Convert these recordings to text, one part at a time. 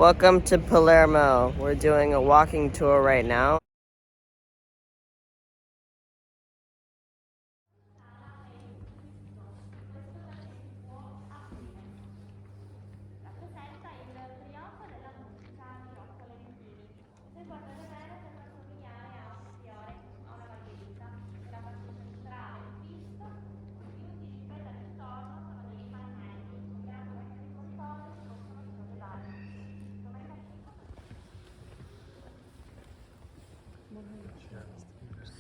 Welcome to Palermo. We're doing a walking tour right now.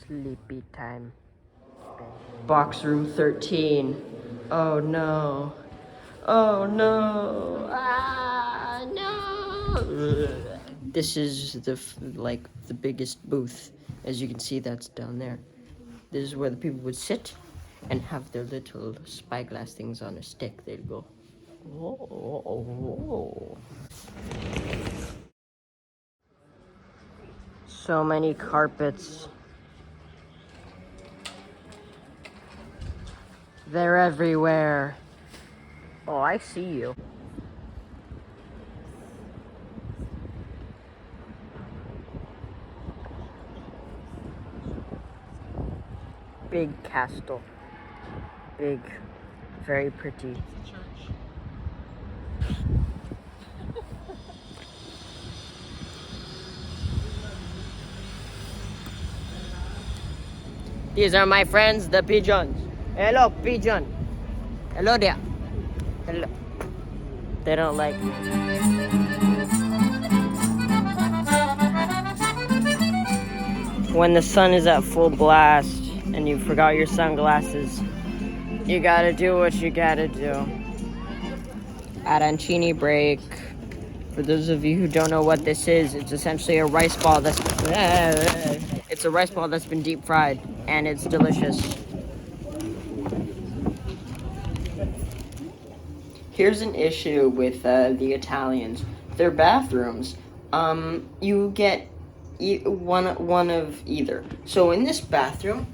Sleepy time. Box room 13. Oh no. Oh no. Ah no. This is the biggest booth. As you can see, that's down there. This is where the people would sit and have their little spyglass things on a stick. They'd go, oh. So many carpets. They're everywhere. Oh, I see you. Big castle. Big, very pretty. These are my friends, the pigeons. Hello, pigeon. Hello there. Hello. They don't like me. When the sun is at full blast and you forgot your sunglasses, you gotta do what you gotta do. Arancini break. For those of you who don't know what this is, it's essentially a rice ball that's been deep fried, and it's delicious. Here's an issue with the Italians. Their bathrooms, you get one of either. So in this bathroom,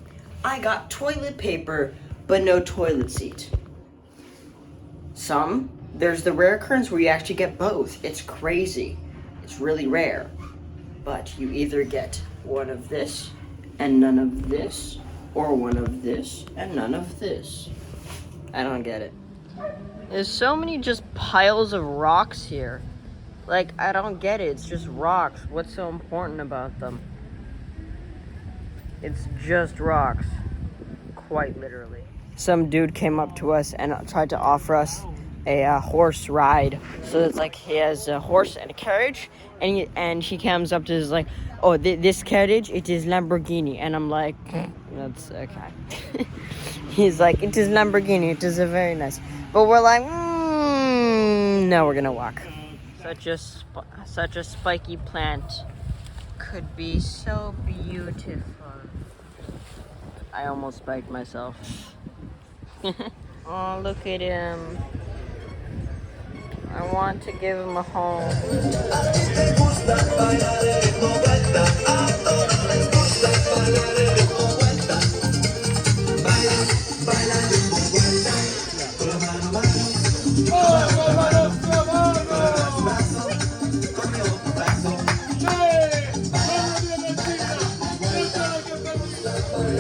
I got toilet paper, but no toilet seat. There's the rare occurrence where you actually get both. It's crazy. It's really rare. But you either get one of this and none of this, or one of this and none of this. I don't get it. There's so many just piles of rocks here. Like, I don't get it. It's just rocks. What's so important about them? It's just rocks. Quite literally. Some dude came up to us and tried to offer us a horse ride. So it's like he has a horse and a carriage, and he comes up to us like, oh, this carriage, it is Lamborghini. And I'm like, that's okay. He's like, it is Lamborghini, it is a very nice. But we're like, no, we're gonna walk. Such a spiky plant could be so beautiful. I almost spiked myself. Oh, look at him. I want to give him a home.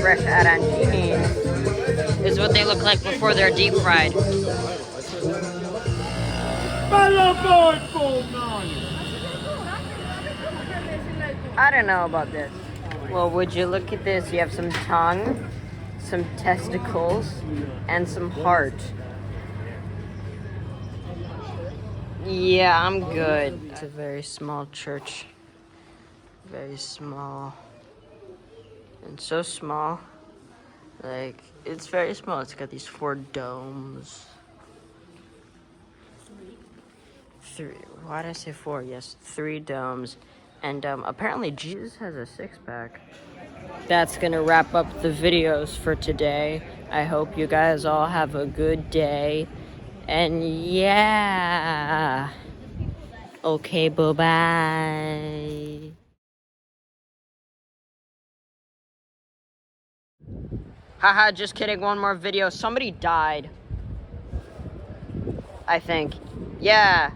Fresh arancini is what they look like before they're deep fried. I don't know about this. Well, would you look at this? You have some tongue, some testicles, and some heart. Yeah, I'm good. It's a very small church. Very small. And so small. Like, it's very small. It's got these 4 domes. 3. Why did I say 4? Yes, 3 domes. And apparently Jesus has a 6-pack. That's gonna wrap up the videos for today. I hope you guys all have a good day. And yeah. Okay, bye-bye. Haha, just kidding. One more video. Somebody died. I think. Yeah.